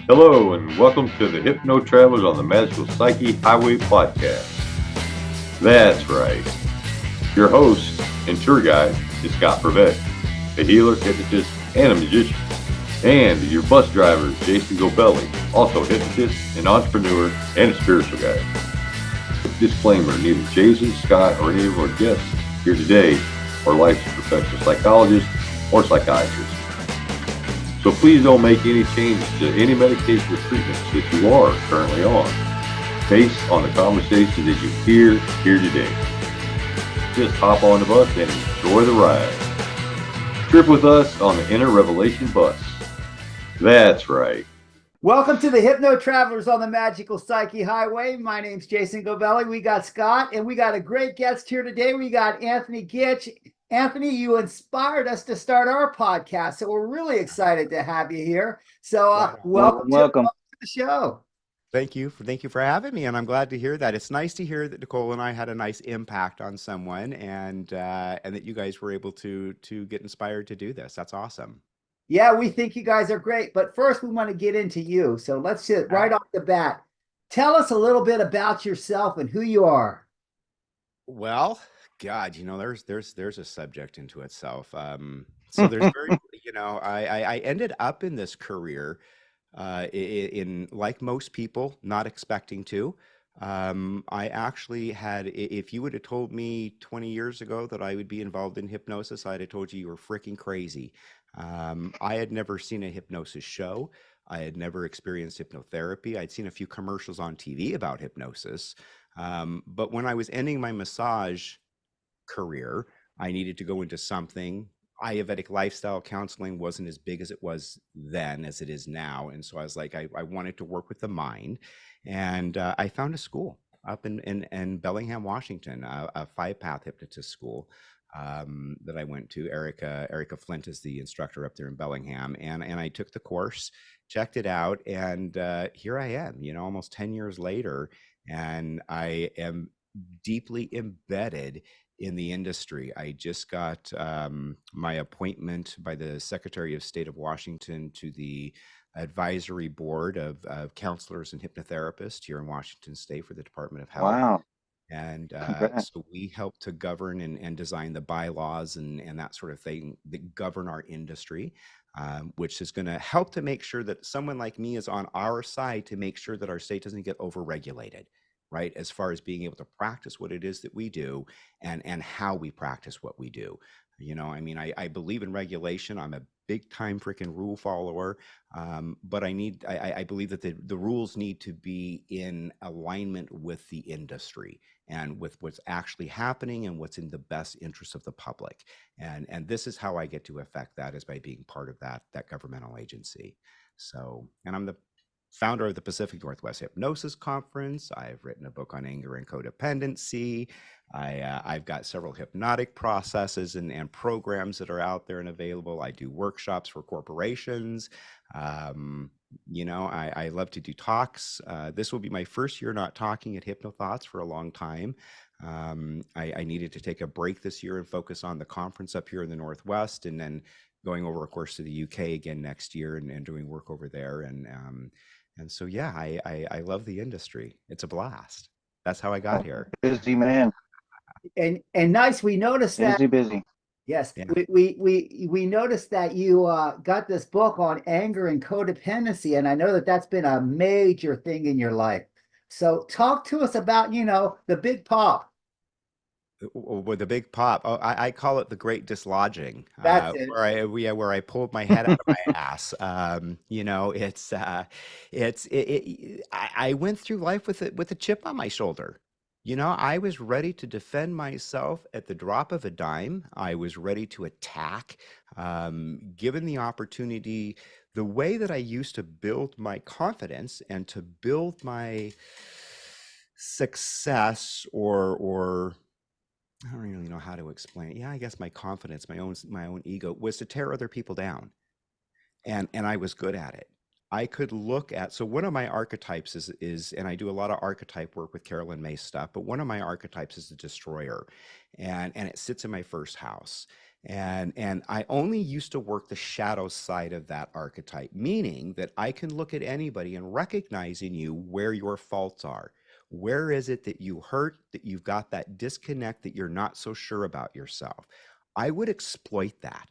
Hello, and welcome to the Hypno Travelers on the Magical Psyche Highway podcast. That's right. Your host and tour guide is Scott Prevett, a healer, hypnotist, and a magician. And your bus driver is Jason Gobelli, also a hypnotist, an entrepreneur, and a spiritual guide. Disclaimer, neither Jason, Scott, or any of our guests here today are licensed professional psychologists or psychiatrists. So please don't make any changes to any medication or treatments that you are currently on based on the conversation that you hear here today. Just hop on the bus and enjoy the ride. Trip with us on the Inner Revelation bus. That's right. Welcome to the Hypno Travelers on the Magical Psyche Highway. My name's Jason Gobelli. We got Scott, and we got a great guest here today. We got Anthony Gitch. Anthony, you inspired us to start our podcast, so we're really excited to have you here. So welcome to the show. Thank you for having me, and I'm glad to hear that. It's nice to hear that Nicole and I had a nice impact on someone, and that you guys were able to get inspired to do this. That's awesome. Yeah, we think you guys are great, but first we want to get into you. So let's just right off the bat, tell us a little bit about yourself and who you are. Well, God, there's a subject into itself. So there's very, I ended up in this career, in like most people, not expecting to. I actually had, if you would have told me 20 years ago that I would be involved in hypnosis, I'd have told you were freaking crazy. I had never seen a hypnosis show. I had never experienced hypnotherapy. I'd seen a few commercials on TV about hypnosis. But when I was ending my massage career, I needed to go into something. Ayurvedic lifestyle counseling wasn't as big as it was then as it is now. And so I was like, I wanted to work with the mind. And I found a school up in Bellingham, Washington, a 5-path hypnotist school that I went to. Erica Flint is the instructor up there in Bellingham. And I took the course, checked it out, and here I am, almost 10 years later. And I am deeply embedded in the industry. I just got my appointment by the Secretary of State of Washington to the advisory board of counselors and hypnotherapists here in Washington State for the Department of Health. Wow. And so we help to govern and design the bylaws and that sort of thing that govern our industry, which is going to help to make sure that someone like me is on our side to make sure that our state doesn't get overregulated, right? As far as being able to practice what it is that we do and how we practice what we do. I believe in regulation. I'm a big time freaking rule follower. But I believe that the rules need to be in alignment with the industry and with what's actually happening and what's in the best interest of the public. And this is how I get to affect that, is by being part of that governmental agency. So, and I'm the founder of the Pacific Northwest Hypnosis Conference. I've written a book on anger and codependency. I've got several hypnotic processes and programs that are out there and available. I do workshops for corporations. I love to do talks. This will be my first year not talking at HypnoThoughts for a long time. I needed to take a break this year and focus on the conference up here in the Northwest, and then going over, of course, to the UK again next year and doing work over there. And so, yeah, I love the industry. It's a blast. That's how I got here. Busy man. And nice, we noticed that. Busy. Yes, Yeah. we noticed that you got this book on anger and codependency, and I know that that's been a major thing in your life. So talk to us about, the big pop. With the big pop, I call it the great dislodging. That's it. Where I pulled my head out of my ass. I went through life with a chip on my shoulder. I was ready to defend myself at the drop of a dime. I was ready to attack, given the opportunity. The way that I used to build my confidence and to build my success, or I don't really know how to explain it. Yeah, I guess my confidence, my own ego, was to tear other people down, and I was good at it. I could look at, so one of my archetypes is, and I do a lot of archetype work with Carolyn May stuff, but one of my archetypes is the destroyer, and it sits in my first house. And I only used to work the shadow side of that archetype, meaning that I can look at anybody and recognize in you where your faults are. Where is it that you hurt, that you've got that disconnect, that you're not so sure about yourself? I would exploit that.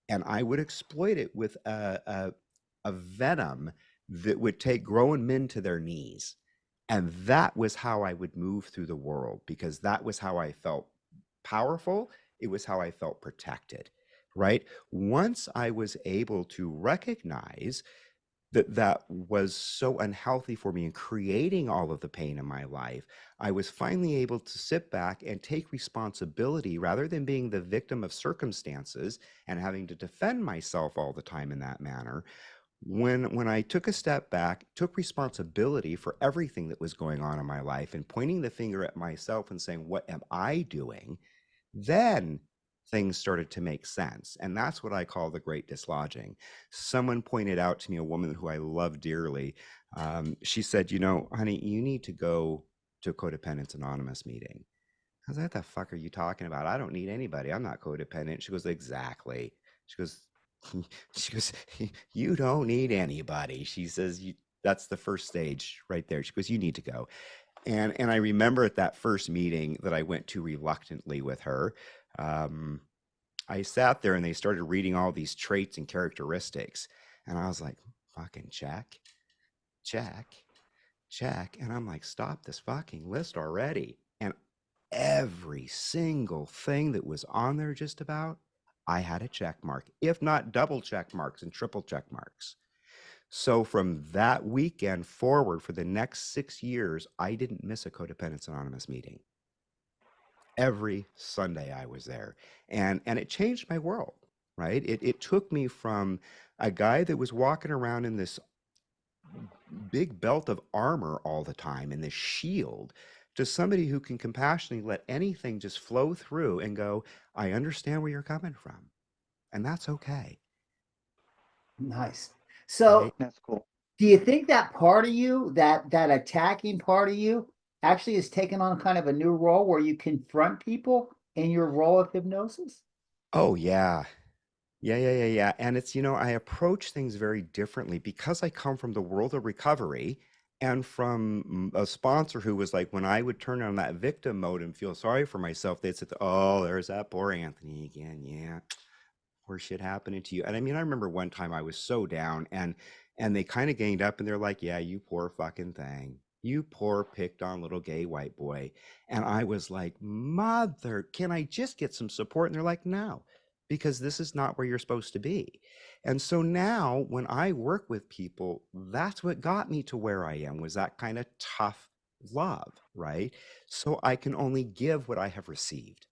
And I would exploit it with a venom that would take grown men to their knees. And that was how I would move through the world, because that was how I felt powerful. It was how I felt protected, right? Once I was able to recognize that that was so unhealthy for me and creating all of the pain in my life, I was finally able to sit back and take responsibility rather than being the victim of circumstances and having to defend myself all the time in that manner. When I took a step back, took responsibility for everything that was going on in my life and pointing the finger at myself and saying, what am I doing? Then things started to make sense. And that's what I call the great dislodging. Someone pointed out to me, a woman who I love dearly. She said, honey, you need to go to a Codependence Anonymous meeting. I was like, what the fuck are you talking about? I don't need anybody. I'm not codependent. She goes, exactly. She goes, she goes, you don't need anybody. She says, that's the first stage right there. She goes, you need to go. And I remember at that first meeting that I went to reluctantly with her, I sat there and they started reading all these traits and characteristics. And I was like, fucking check, check, check. And I'm like, stop this fucking list already. And every single thing that was on there just about, I had a check mark, if not double check marks and triple check marks. So from that weekend forward, for the next 6 years, I didn't miss a Codependence Anonymous meeting. Every Sunday I was there, and it changed my world, right? It took me from a guy that was walking around in this big belt of armor all the time and this shield to somebody who can compassionately let anything just flow through and go, I understand where you're coming from, and that's okay. Nice. Right? So That's cool. do you think that part of you, that attacking part of you, actually has taken on kind of a new role where you confront people in your role of hypnosis? Oh yeah. Yeah. And it's, I approach things very differently because I come from the world of recovery and from a sponsor who was like, when I would turn on that victim mode and feel sorry for myself, they'd say, oh, there's that poor Anthony again. Yeah. Poor shit happening to you. And I mean, I remember one time I was so down and they kind of ganged up and they're like, yeah, you poor fucking thing. You poor picked on little gay white boy. And I was like, mother, can I just get some support? And they're like, no, because this is not where you're supposed to be. And so now when I work with people, that's what got me to where I am, was that kind of tough love, right? So I can only give what I have received.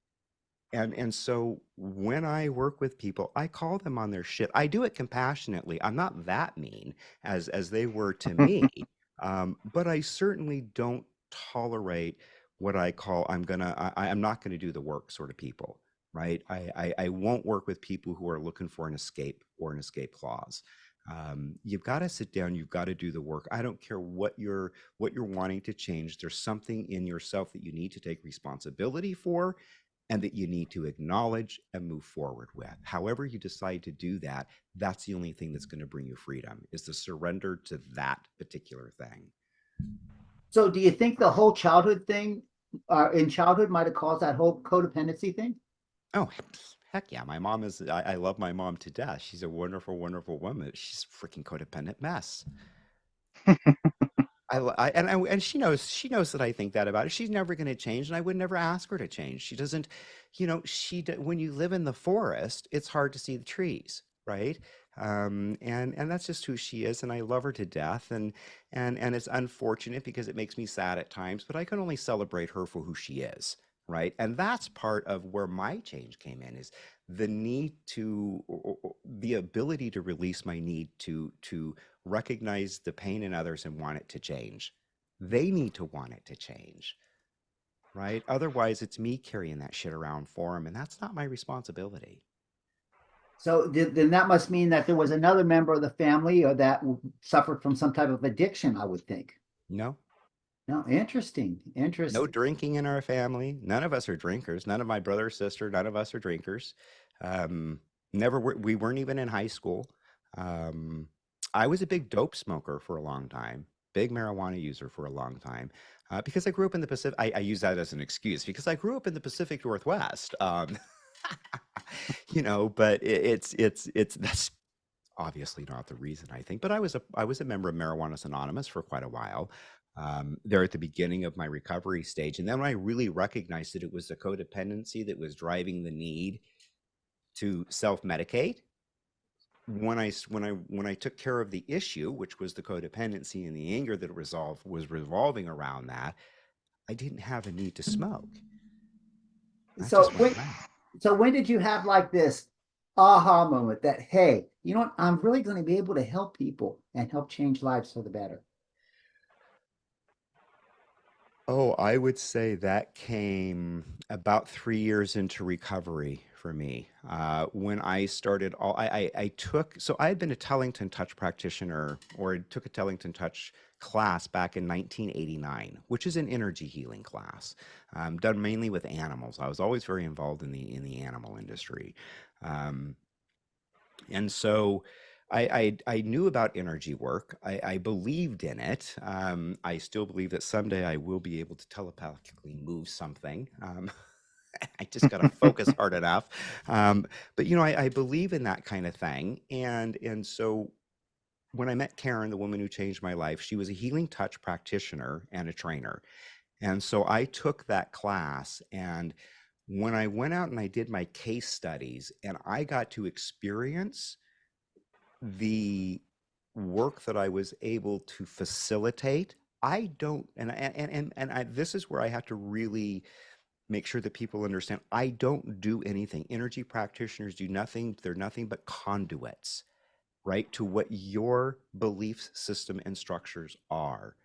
And so when I work with people, I call them on their shit. I do it compassionately. I'm not that mean as they were to me, but I certainly don't tolerate what I call I'm not gonna do the work sort of people, right? I won't work with people who are looking for an escape or an escape clause. You've got to sit down. You've got to do the work. I don't care what you're wanting to change. There's something in yourself that you need to take responsibility for and that you need to acknowledge and move forward with. However you decide to do that, that's the only thing that's going to bring you freedom, is the surrender to that particular thing. So do you think the whole childhood thing in childhood might have caused that whole codependency thing? Oh, heck yeah. My mom is, I love my mom to death. She's a wonderful, wonderful woman. She's a freaking codependent mess. And she knows that I think that about her. She's never going to change, and I would never ask her to change. She doesn't, when you live in the forest, it's hard to see the trees, right? And that's just who she is, and I love her to death. And it's unfortunate because it makes me sad at times, but I can only celebrate her for who she is, right? And that's part of where my change came in, is the need to, or the ability to release my need to recognize the pain in others and want it to change. They need to want it to change, right? Otherwise, it's me carrying that shit around for them, and that's not my responsibility. So then that must mean that there was another member of the family or that suffered from some type of addiction, I would think. No, No, interesting. no Interesting. drinking in our family. None of us are drinkers. None of my brother or sister, none of us are drinkers. Never we weren't even in high school. Um, I was a big dope smoker for a long time, big marijuana user for a long time, because I grew up in the Pacific. I use that as an excuse because I grew up in the Pacific Northwest. But it's that's obviously not the reason, I think. But I was a member of Marijuana's Anonymous for quite a while. There at the beginning of my recovery stage, and then when I really recognized that it was the codependency that was driving the need to self-medicate, when I took care of the issue, which was the codependency and the anger that was revolving around that, I didn't have a need to smoke. That So just went when away. so when did you have like this aha moment that, hey, you know what, I'm really going to be able to help people and help change lives for the better? Oh, I would say that came about 3 years into recovery for me. When I started, I took, so I had been a Tellington Touch practitioner, or took a Tellington Touch class back in 1989, which is an energy healing class, done mainly with animals. I was always very involved in the animal industry. Um, and so I knew about energy work. I believed in it. I still believe that someday I will be able to telepathically move something. I just got to focus hard enough. But I believe in that kind of thing. And so when I met Karen, the woman who changed my life, she was a healing touch practitioner and a trainer. And so I took that class, and when I went out and I did my case studies and I got to experience the work that I was able to facilitate, I don't, this is where I have to really make sure that people understand. I don't do anything. Energy practitioners do nothing. They're nothing but conduits, right, to what your belief system and structures are.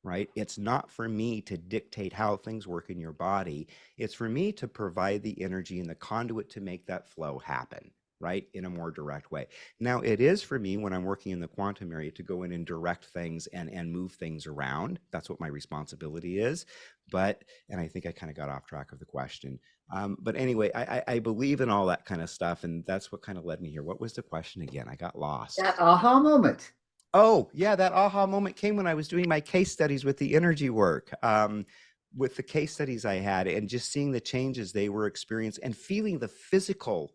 Right? It's not for me to dictate how things work in your body. It's for me to provide the energy and the conduit to make that flow happen, right? In a more direct way. Now, it is for me when I'm working in the quantum area to go in and direct things and move things around. That's what my responsibility is. And I think I kind of got off track of the question. But anyway, I believe in all that kind of stuff. And that's what kind of led me here. What was the question again? I got lost. That aha moment. Oh, yeah, that aha moment came when I was doing my case studies with the energy work. With the case studies I had, and just seeing the changes they were experiencing and feeling the physical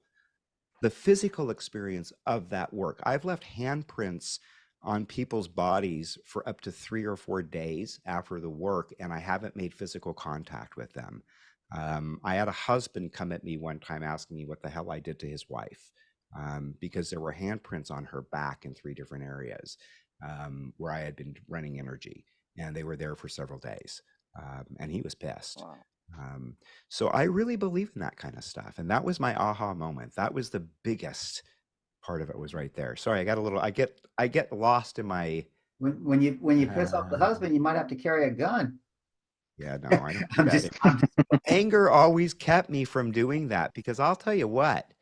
experience of that work. I've left handprints on people's bodies for up to 3 or 4 days after the work, and I haven't made physical contact with them. I had a husband come at me one time asking me what the hell I did to his wife, because there were handprints on her back in 3 different areas, where I had been running energy, and they were there for several days. And he was pissed. Wow. Um, so I really believe in that kind of stuff. And that was my aha moment. That was the biggest part of it, was right there. Sorry, I get lost in my When you piss off the uh, husband, you might have to carry a gun. yeah, no, I don't do I'm that. just, I'm just Anger always kept me from doing that, because I'll tell you what,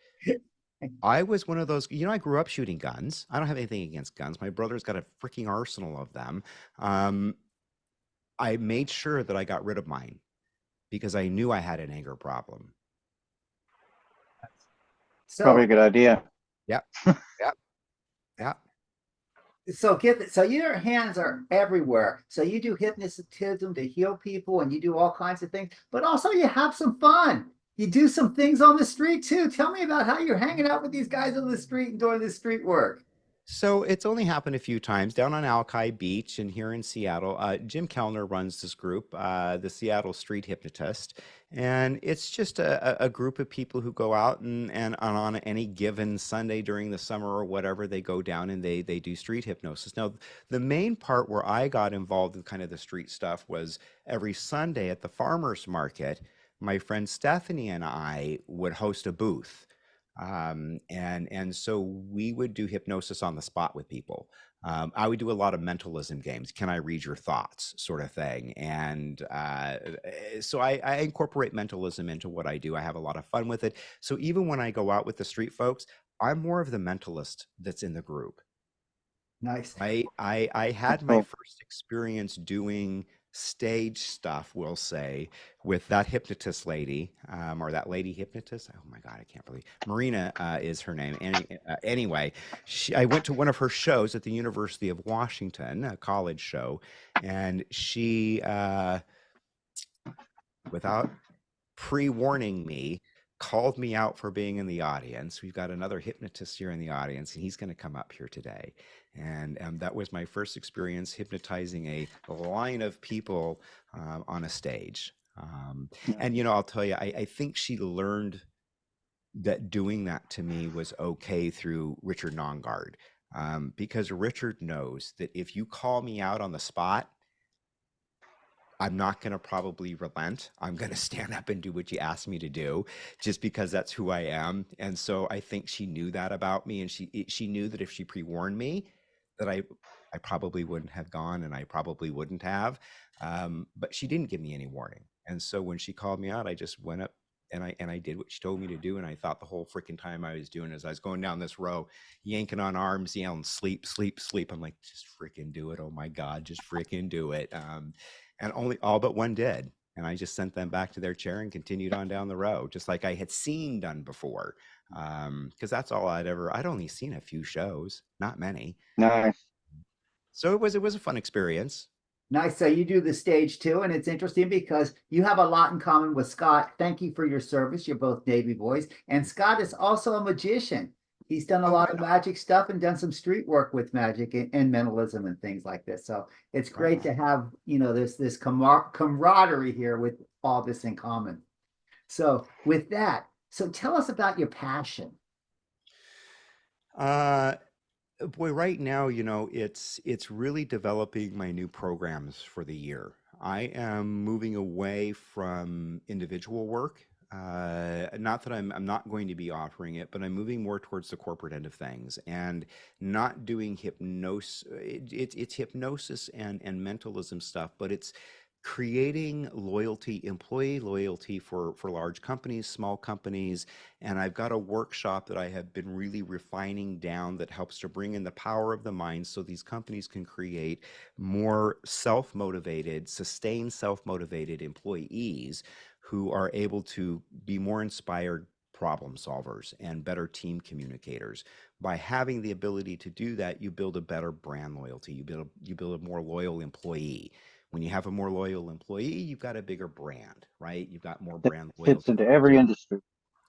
I was one of those, I grew up shooting guns. I don't have anything against guns. My brother's got a freaking arsenal of them. Um, I made sure that I got rid of mine because I knew I had an anger problem. Probably so a good idea. Yep, yep, yep. so get that. So your hands are everywhere. So you do hypnotism to heal people, and you do all kinds of things, but also you have some fun. You do some things on the street too. Tell me about how you're hanging out with these guys on the street and doing this street work. So it's only happened a few times down on Alki Beach and here in Seattle. Jim Kellner runs this group, the Seattle Street Hypnotist, and it's just a group of people who go out and on any given Sunday during the summer or whatever, they go down and they do street hypnosis. Now, the main part where I got involved with kind of the street stuff was every Sunday at the farmers market. My friend Stephanie and I would host a booth, and so we would do hypnosis on the spot with people. I would do a lot of mentalism games. Can I read your thoughts, sort of thing? And so I incorporate mentalism into what I do. I have a lot of fun with it. So even when I go out with the street folks, I'm more of the mentalist that's in the group. Nice. Right? I had That's my cool. first experience doing stage stuff, we'll say, with that hypnotist lady, or that lady hypnotist. Oh my God, I can't believe Marina is her name. Anyway, I went to one of her shows at the University of Washington, a college show, and she, without pre-warning me, called me out for being in the audience. We've got another hypnotist here in the audience, and he's going to come up here today. And that was my first experience hypnotizing a line of people on a stage. And, I'll tell you, I think she learned that doing that to me was okay through Richard Nongard, because Richard knows that if you call me out on the spot, I'm not going to probably relent. I'm going to stand up and do what you asked me to do just because that's who I am. And so I think she knew that about me, and she knew that if she pre-warned me that I probably wouldn't have gone, and I probably wouldn't have. But she didn't give me any warning. And so when she called me out, I just went up and I did what she told me to do. And I thought the whole freaking time I was doing as I was going down this row, yanking on arms, yelling, sleep, sleep, sleep. I'm like, just freaking do it. Oh my God, just freaking do it. And only all but one did. And I just sent them back to their chair and continued on down the road, just like I had seen done before. Because that's all I'd only seen a few shows, not many. Nice. So it was a fun experience. Nice. So you do the stage too, and it's interesting because you have a lot in common with Scott. Thank you for your service. You're both Navy boys, and Scott is also a magician. He's done a lot of magic stuff and done some street work with magic and mentalism and things like this. So it's great to have, this camaraderie here with all this in common. So with that, so tell us about your passion. Boy, right now, it's really developing my new programs for the year. I am moving away from individual work. Not that I'm not going to be offering it, but I'm moving more towards the corporate end of things and not doing hypnosis. It's hypnosis and mentalism stuff, but it's creating loyalty, employee loyalty for large companies, small companies. And I've got a workshop that I have been really refining down that helps to bring in the power of the mind so these companies can create more self-motivated, sustained self-motivated employees who are able to be more inspired problem solvers and better team communicators. By having the ability to do that, you build a better brand loyalty. You build a more loyal employee. When you have a more loyal employee, you've got a bigger brand, right? You've got more brand loyalty. Fits into every industry.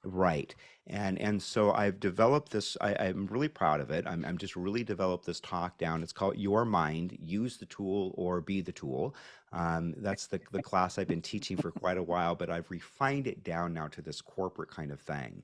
Right. And so I've developed this, I'm really proud of it. I'm just really developed this talk down. It's called Your Mind, Use the Tool or Be the Tool. That's the class I've been teaching for quite a while, but I've refined it down now to this corporate kind of thing.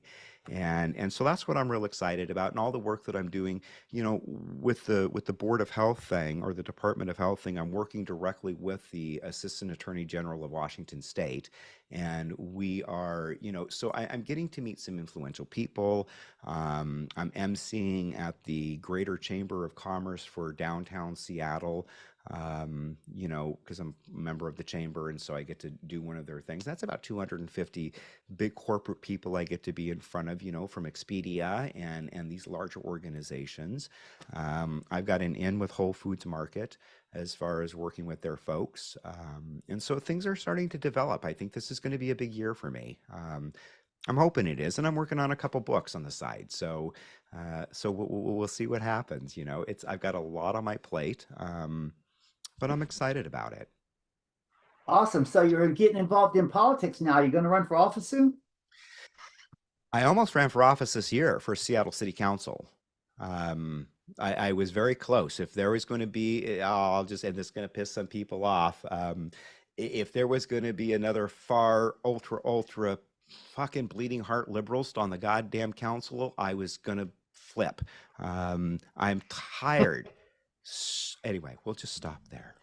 And so that's what I'm real excited about, and all the work that I'm doing, with the Board of Health thing or the Department of Health thing. I'm working directly with the Assistant Attorney General of Washington State. And we are, so I'm getting to meet some influential people. I'm emceeing at the Greater Chamber of Commerce for downtown Seattle, because I'm a member of the chamber, and so I get to do one of their things. That's about 250 big corporate people I get to be in front of, from Expedia and these larger organizations. I've got an in with Whole Foods Market as far as working with their folks. And so things are starting to develop. I think this is going to be a big year for me. I'm hoping it is, and I'm working on a couple books on the side. So we'll see what happens. I've got a lot on my plate, but I'm excited about it. Awesome. So you're getting involved in politics now. You're going to run for office soon? I almost ran for office this year for Seattle City Council. I was very close. If there was going to be, and this is going to piss some people off. If there was going to be another far ultra fucking bleeding heart liberals on the goddamn council, I was going to flip. I'm tired. Anyway, we'll just stop there.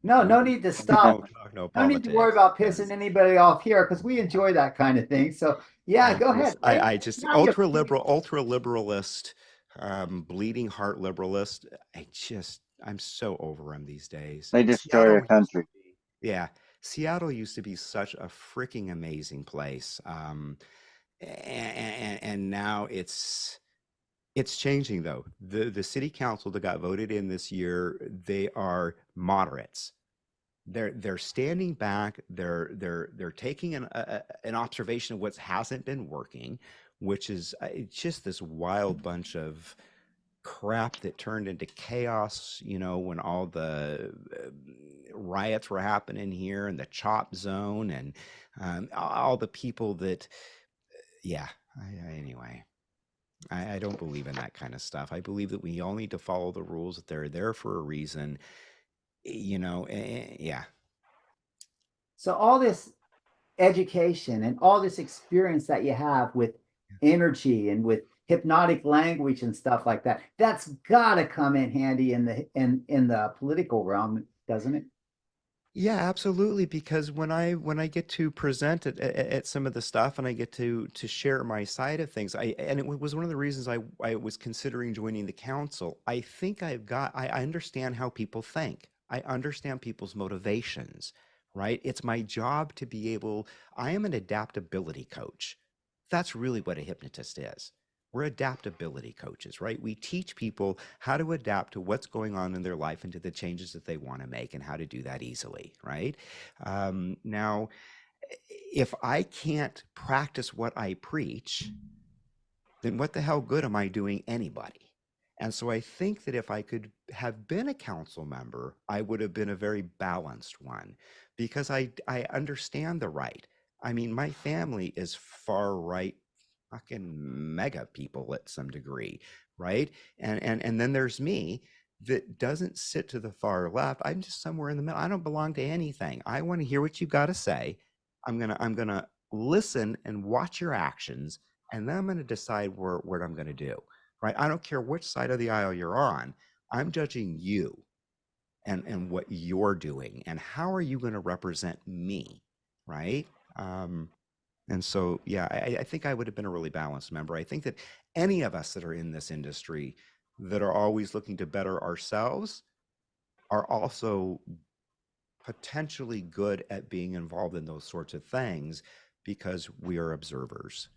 No need to stop. No need to worry about pissing anybody off here because we enjoy that kind of thing. So yeah, go ahead. I just ultra liberalist, bleeding heart liberalist. I'm so over them these days. They destroy our country. Yeah. Seattle used to be such a freaking amazing place. And now it's changing though. The city council that got voted in this year, they are moderates. they're standing back, they're taking an observation of what hasn't been working, which is just this wild bunch of crap that turned into chaos, when all the riots were happening here and the chop zone and all the people that, yeah, anyway. I don't believe in that kind of stuff. I believe that we all need to follow the rules, that they're there for a reason, yeah. So all this education and all this experience that you have with energy and with hypnotic language and stuff like that, that's got to come in handy in the political realm, doesn't it? Yeah, absolutely. Because when I get to present at some of the stuff and I get to share my side of things, and it was one of the reasons I was considering joining the council. I think I understand how people think. I understand people's motivations, right? It's my job to be able, I am an adaptability coach. That's really what a hypnotist is. We're adaptability coaches, right? We teach people how to adapt to what's going on in their life and to the changes that they want to make and how to do that easily, right? Now, if I can't practice what I preach, then what the hell good am I doing anybody? And so I think that if I could have been a council member, I would have been a very balanced one because I understand the right. I mean, my family is far right fucking mega people at some degree, right? And then there's me that doesn't sit to the far left. I'm just somewhere in the middle. I don't belong to anything. I want to hear what you got to say. I'm gonna listen and watch your actions, and then I'm gonna decide what I'm gonna do. Right? I don't care which side of the aisle you're on. I'm judging you and what you're doing, and how are you going to represent me, right? And so, yeah, I think I would have been a really balanced member. I think that any of us that are in this industry that are always looking to better ourselves are also potentially good at being involved in those sorts of things because we are observers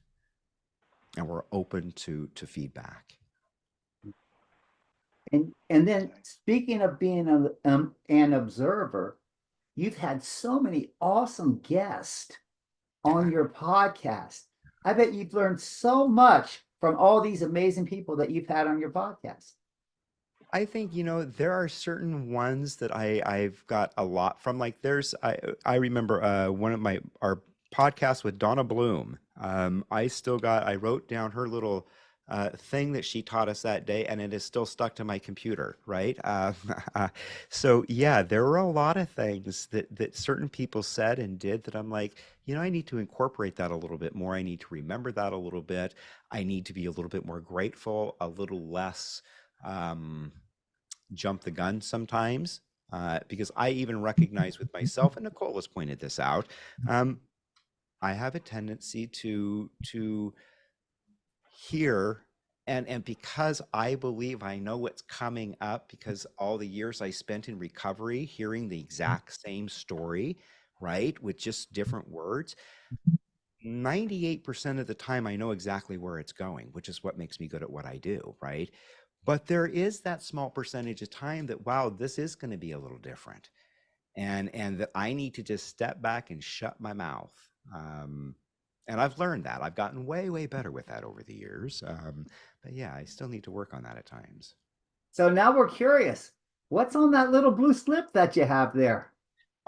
and we're open to feedback. And then speaking of being an observer, you've had so many awesome guests on your podcast. I bet you've learned so much from all these amazing people that you've had on your podcast. I think, there are certain ones that I've got a lot from. Like I remember one of our podcasts with Donna Bloom. I wrote down her little thing that she taught us that day, and it is still stuck to my computer, right? So yeah, there were a lot of things that certain people said and did that I'm like, I need to incorporate that a little bit more. I need to remember that a little bit. I need to be a little bit more grateful, a little less jump the gun sometimes, because I even recognize with myself, and Nicole has pointed this out, I have a tendency to hear, and because I believe I know what's coming up, because all the years I spent in recovery hearing the exact same story, right, with just different words, 98% of the time I know exactly where it's going, which is what makes me good at what I do, right? But there is that small percentage of time that, wow, this is going to be a little different. And that I need to just step back and shut my mouth. And I've learned that. I've gotten way, way better with that over the years. But yeah, I still need to work on that at times. So now we're curious. What's on that little blue slip that you have there?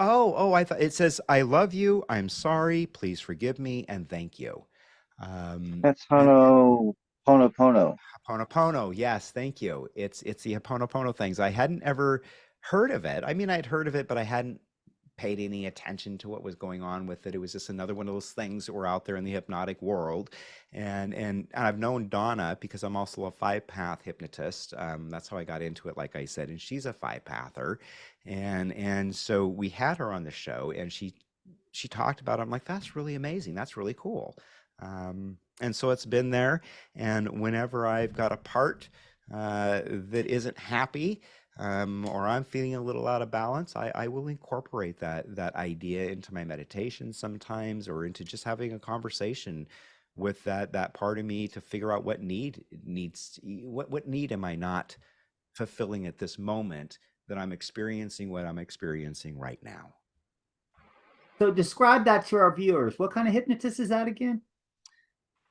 Oh, I thought it says, "I love you. I'm sorry. Please forgive me and thank you." That's And Honopono. Ho'oponopono, yes, thank you. It's the Ho'oponopono things. I hadn't ever heard of it. I mean, I'd heard of it, but I hadn't paid any attention to what was going on with it. It was just another one of those things that were out there in the hypnotic world. And I've known Donna because I'm also a 5-path hypnotist. That's how I got into it, like I said, and she's a 5-pather. And so we had her on the show, and she talked about it. I'm like, that's really amazing. That's really cool. And so it's been there. And whenever I've got a part that isn't happy, or I'm feeling a little out of balance, I will incorporate that idea into my meditation sometimes, or into just having a conversation with that part of me to figure out what need am I not fulfilling at this moment that I'm experiencing what I'm experiencing right now. So describe that to our viewers. What kind of hypnotist is that again?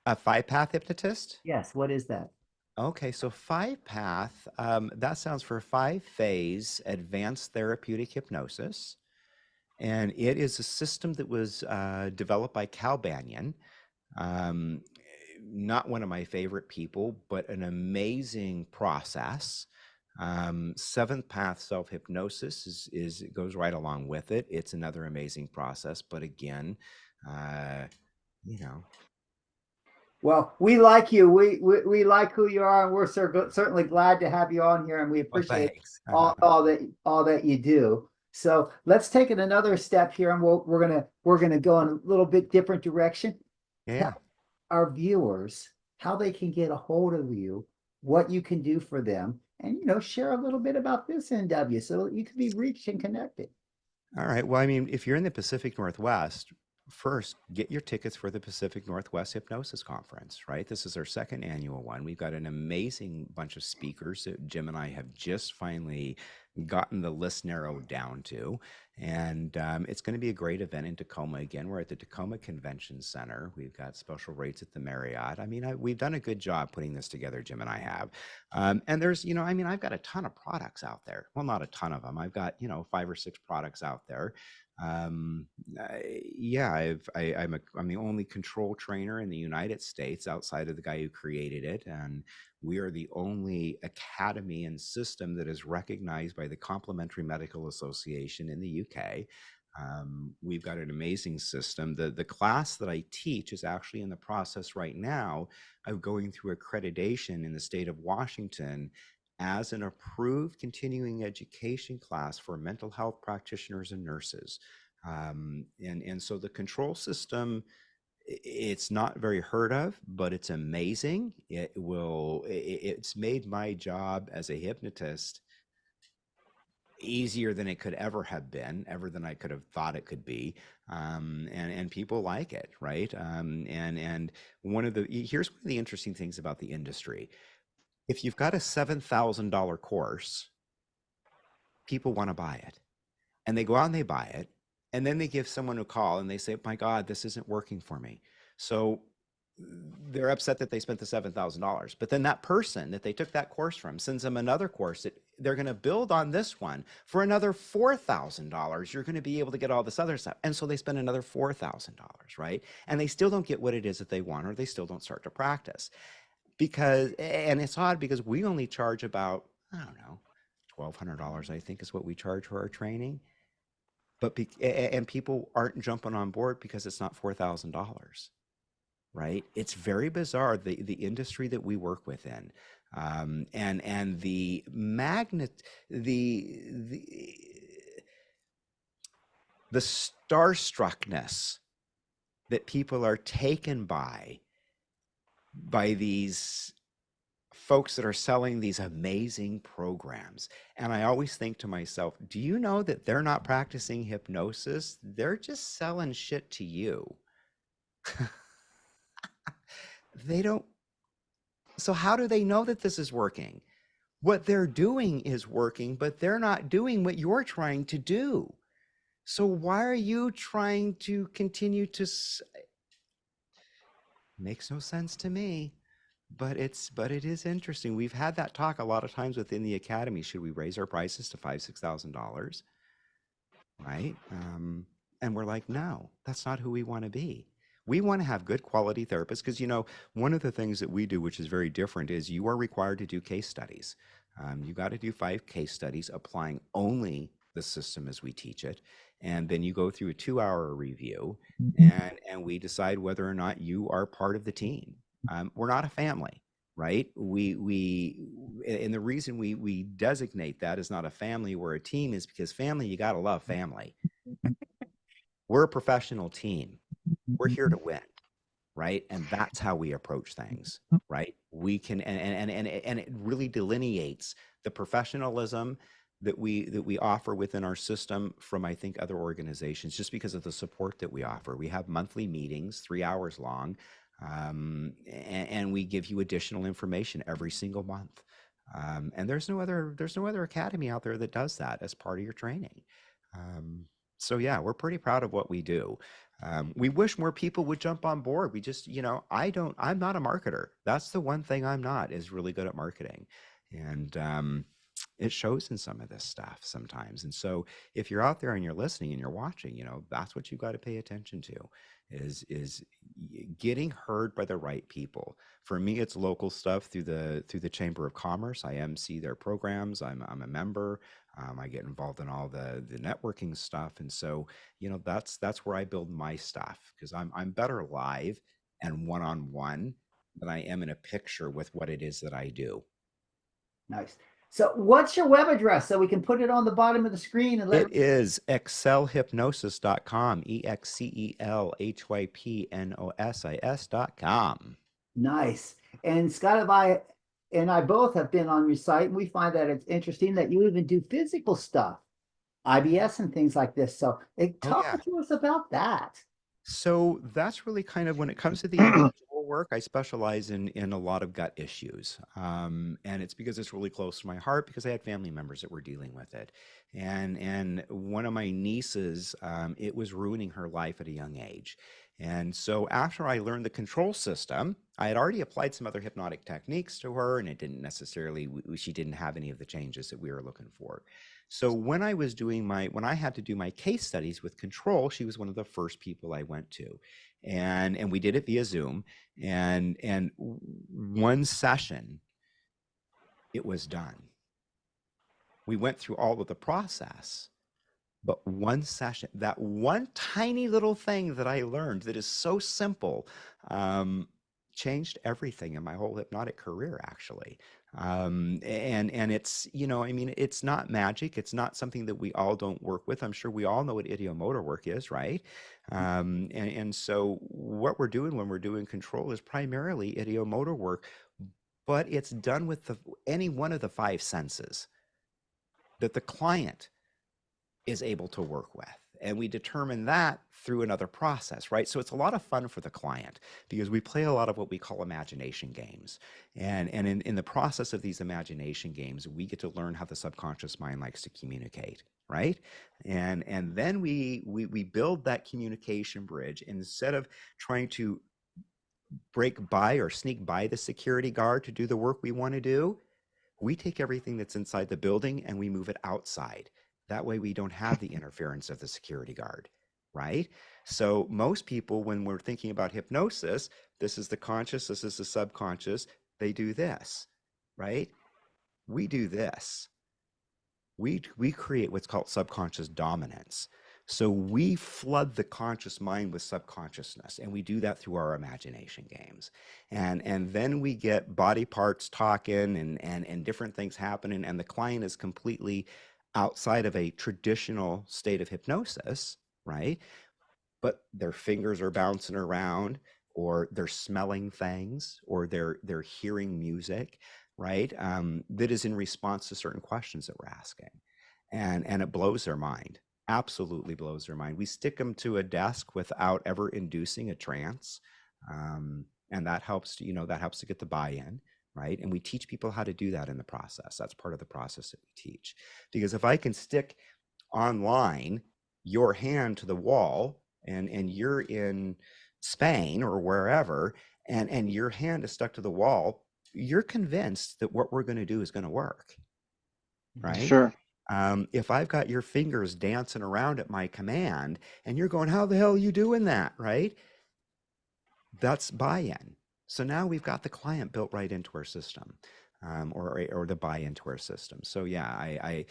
A 5-path hypnotist? Yes, what is that? Okay, so 5-path, that sounds for 5-phase advanced therapeutic hypnosis. And it is a system that was developed by Cal Banyan. Not one of my favorite people, but an amazing process. 7th path self-hypnosis is it goes right along with it. It's another amazing process, but again, you know, Well, we like you. We like who you are, and we're certainly glad to have you on here, and we well, appreciate thanks. all that you do. So let's take it another step here, and we're gonna go in a little bit different direction. Yeah. Tell our viewers how they can get a hold of you, what you can do for them, and share a little bit about this NW so that you can be reached and connected. All right. Well, I mean, if you're in the Pacific Northwest, first get your tickets for the Pacific Northwest Hypnosis Conference, right? This is our 2nd annual one. We've got an amazing bunch of speakers that Jim and I have just finally gotten the list narrowed down to. And it's going to be a great event in Tacoma again. We're at the Tacoma Convention Center. We've got special rates at the Marriott. I mean, we've done a good job putting this together, Jim and I have. And there's, I mean, I've got a ton of products out there. Well, not a ton of them. I've got, 5 or 6 products out there. Yeah, I'm the only control trainer in the United States outside of the guy who created it. And we are the only academy and system that is recognized by the Complementary Medical Association in the UK. We've got an amazing system. The class that I teach is actually in the process right now of going through accreditation in the state of Washington as an approved continuing education class for mental health practitioners and nurses. And so the control system, it's not very heard of, but it's amazing. It's made my job as a hypnotist easier than it could ever have been, ever than I could have thought it could be. And people like it, right? And here's one of the interesting things about the industry. If you've got a $7,000 course, people want to buy it, and they go out and they buy it, and then they give someone a call and they say, my God, this isn't working for me. So they're upset that they spent the $7,000, but then that person that they took that course from sends them another course that they're going to build on this one for another $4,000. You're going to be able to get all this other stuff. And so they spend another $4,000, right? And they still don't get what it is that they want, or they still don't start to practice. And it's odd because we only charge about, I don't know, $1,200, I think is what we charge for our training. And people aren't jumping on board because it's not $4,000. Right? It's very bizarre, the industry that we work within, and the magnet, the starstruckness that people are taken by these folks that are selling these amazing programs. And I always think to myself, do you know that they're not practicing hypnosis? They're just selling shit to you. They don't. So how do they know that this is working? What they're doing is working, but they're not doing what you're trying to do. So why are you trying to continue to makes no sense to me, but it is interesting. We've had that talk a lot of times within the academy. Should we raise our prices to $5,000-$6,000? Right? And we're like, no, that's not who we want to be. We want to have good quality therapists because, one of the things that we do, which is very different, is you are required to do case studies. You got to do 5 case studies applying only the system as we teach it. And then you go through a 2-hour review and we decide whether or not you are part of the team. We're not a family, right? And the reason we designate that as not a family, we're a team, is because family, you got to love family. We're a professional team. We're here to win, right? And that's how we approach things, right? We can, and it really delineates the professionalism that we offer within our system from, I think, other organizations, just because of the support that we offer. We have monthly meetings, 3 hours long, and we give you additional information every single month. And there's no other academy out there that does that as part of your training. So yeah, we're pretty proud of what we do. We wish more people would jump on board. We just, I'm not a marketer. That's the one thing I'm not, is really good at marketing. And it shows in some of this stuff sometimes. And so if you're out there and you're listening and you're watching, that's what you've got to pay attention to, is getting heard by the right people. For me, it's local stuff through the Chamber of Commerce. I MC their programs. I'm a member. I get involved in all the networking stuff. And so, that's where I build my stuff, because I'm better live and one-on-one than I am in a picture with what it is that I do. Nice. So what's your web address so we can put it on the bottom of the screen and let It is excelhypnosis.com, excelhypnosis.com. Nice. And Scott and I both have been on your site, and we find that it's interesting that you even do physical stuff, IBS and things like this. So talk to us about that. So that's really kind of, when it comes to the individual work, I specialize in a lot of gut issues. And it's because it's really close to my heart, because I had family members that were dealing with it. And one of my nieces, it was ruining her life at a young age. And so after I learned the control system, I had already applied some other hypnotic techniques to her, and it didn't necessarily, she didn't have any of the changes that we were looking for. So when I had to do my case studies with control, she was one of the first people I went to, and we did it via Zoom, and one session, it was done. We went through all of the process, but one session, that one tiny little thing that I learned that is so simple, changed everything in my whole hypnotic career, actually. And it's, it's not magic. It's not something that we all don't work with. I'm sure we all know what ideomotor work is, right? And so what we're doing when we're doing control is primarily ideomotor work, but it's done with any one of the 5 senses that the client is able to work with. And we determine that through another process, right? So it's a lot of fun for the client, because we play a lot of what we call imagination games. And in the process of these imagination games, we get to learn how the subconscious mind likes to communicate, right? And then we build that communication bridge. Instead of trying to break by or sneak by the security guard to do the work we want to do, we take everything that's inside the building and we move it outside. That way we don't have the interference of the security guard, right? So most people, when we're thinking about hypnosis, this is the conscious, this is the subconscious, they do this, right? We do this. We create what's called subconscious dominance. So we flood the conscious mind with subconsciousness, and we do that through our imagination games. And then we get body parts talking and different things happening, and the client is completely outside of a traditional state of hypnosis, right? But their fingers are bouncing around, or they're smelling things, or they're hearing music, right? That is in response to certain questions that we're asking. And it blows their mind, absolutely blows their mind. We stick them to a desk without ever inducing a trance. And that helps to get the buy-in, right? And we teach people how to do that in the process. That's part of the process that we teach. Because if I can stick online your hand to the wall, and you're in Spain or wherever, and your hand is stuck to the wall, you're convinced that what we're going to do is going to work, right? Sure. If I've got your fingers dancing around at my command and you're going, how the hell are you doing that, right? That's buy-in. So now we've got the client built right into our system, or the buy-in to our system. So yeah,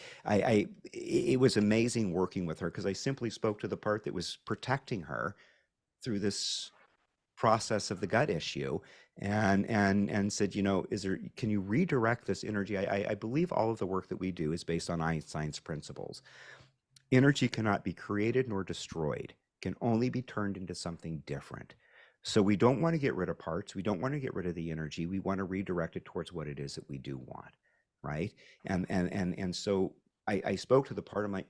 it was amazing working with her, because I simply spoke to the part that was protecting her through this process of the gut issue, and said, can you redirect this energy? I believe all of the work that we do is based on Einstein's principles. Energy cannot be created nor destroyed, can only be turned into something different. So we don't want to get rid of parts. We don't want to get rid of the energy. We want to redirect it towards what it is that we do want, right? And so I spoke to the part of my,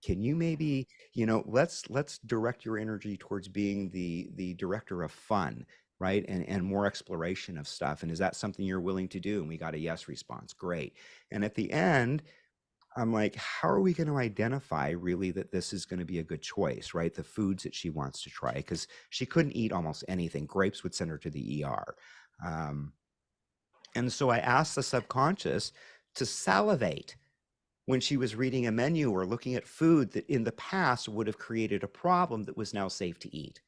can you maybe, let's direct your energy towards being the director of fun, right? And more exploration of stuff. And is that something you're willing to do? And we got a yes response. Great. And at the end, I'm like, how are we going to identify really that this is going to be a good choice, right? The foods that she wants to try, because she couldn't eat almost anything. Grapes would send her to the ER. And so I asked the subconscious to salivate when she was reading a menu or looking at food that in the past would have created a problem that was now safe to eat.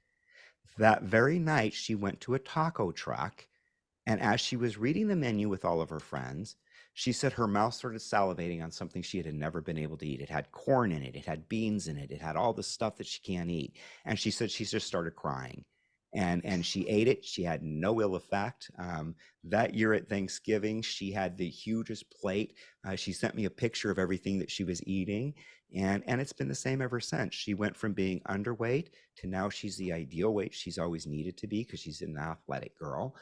That very night, she went to a taco truck, and as she was reading the menu with all of her friends, she said her mouth started salivating on something she had never been able to eat. It had corn in it, it had beans in it, it had all the stuff that she can't eat. And she said she just started crying. And she ate it. She had no ill effect. That year at Thanksgiving, she had the hugest plate. She sent me a picture of everything that she was eating. And it's been the same ever since. She went from being underweight to now she's the ideal weight she's always needed to be because she's an athletic girl.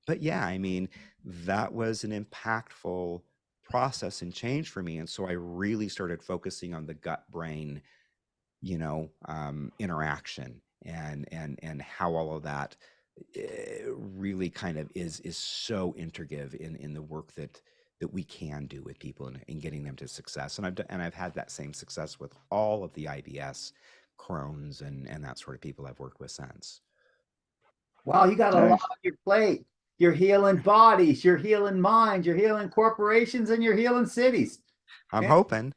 But yeah, I mean, that was an impactful process and change for me. And so I really started focusing on the gut brain, interaction and how all of that really kind of is so integrative in the work that we can do with people and getting them to success. And I've had that same success with all of the IBS, Crohn's, and that sort of people I've worked with since. Wow, you got a lot on your plate. You're healing bodies, you're healing minds, you're healing corporations, and you're healing cities. I'm hoping.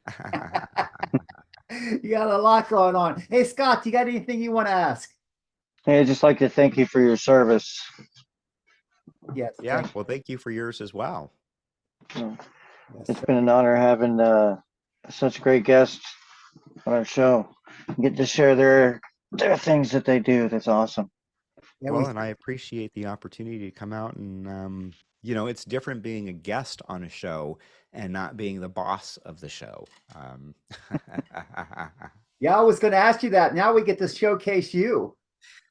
You got a lot going on. Hey, Scott, you got anything you want to ask? Hey, I'd just like to thank you for your service. Yes. Yeah, well, thank you for yours as well. It's been an honor having such great guests on our show. Get to share their things that they do. That's awesome. Yeah, well, and I appreciate the opportunity to come out and, it's different being a guest on a show and not being the boss of the show. Yeah, I was going to ask you that. Now we get to showcase you.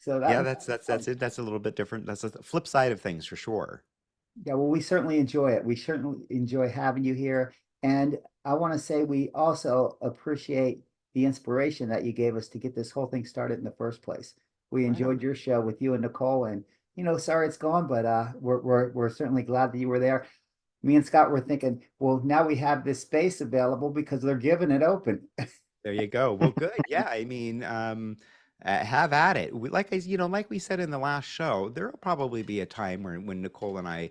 So yeah, that's it. That's a little bit different. That's the flip side of things for sure. Yeah, well, we certainly enjoy it. We certainly enjoy having you here. And I want to say we also appreciate the inspiration that you gave us to get this whole thing started in the first place. We enjoyed your show with you and Nicole, and sorry it's gone, but we're certainly glad that you were there. Me and Scott were thinking, well, now we have this space available because they're giving it open. There you go. Well, good. Yeah, I mean, have at it. Like we said in the last show, there'll probably be a time when Nicole and I,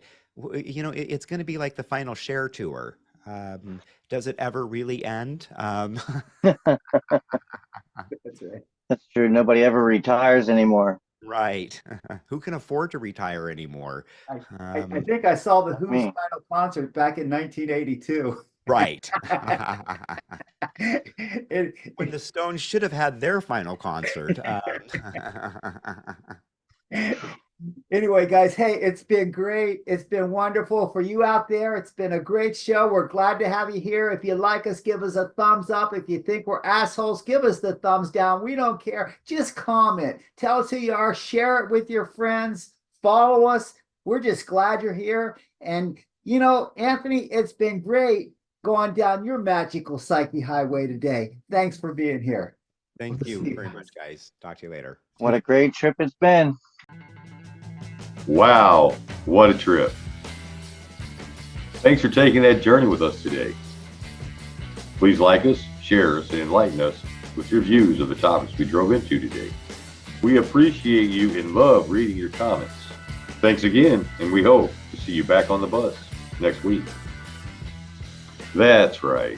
it's going to be like the final share tour. Does it ever really end? That's right. That's true. Nobody ever retires anymore. Right. Who can afford to retire anymore? I think I saw the Who's final concert back in 1982. Right. When the Stones should have had their final concert. Anyway, guys, hey, it's been great. It's been wonderful for you out there. It's been a great show. We're glad to have you here. If you like us, give us a thumbs up. If you think we're assholes, give us the thumbs down. We don't care. Just comment. Tell us who you are. Share it with your friends. Follow us. We're just glad you're here. And, Anthony, it's been great going down your magical psyche highway today. Thanks for being here. Thank you very much, guys. Talk to you later. What a great trip it's been. Wow, what a trip. Thanks for taking that journey with us today. Please like us, share us, and enlighten us with your views of the topics we drove into today. We appreciate you and love reading your comments. Thanks again, and we hope to see you back on the bus next week. That's right.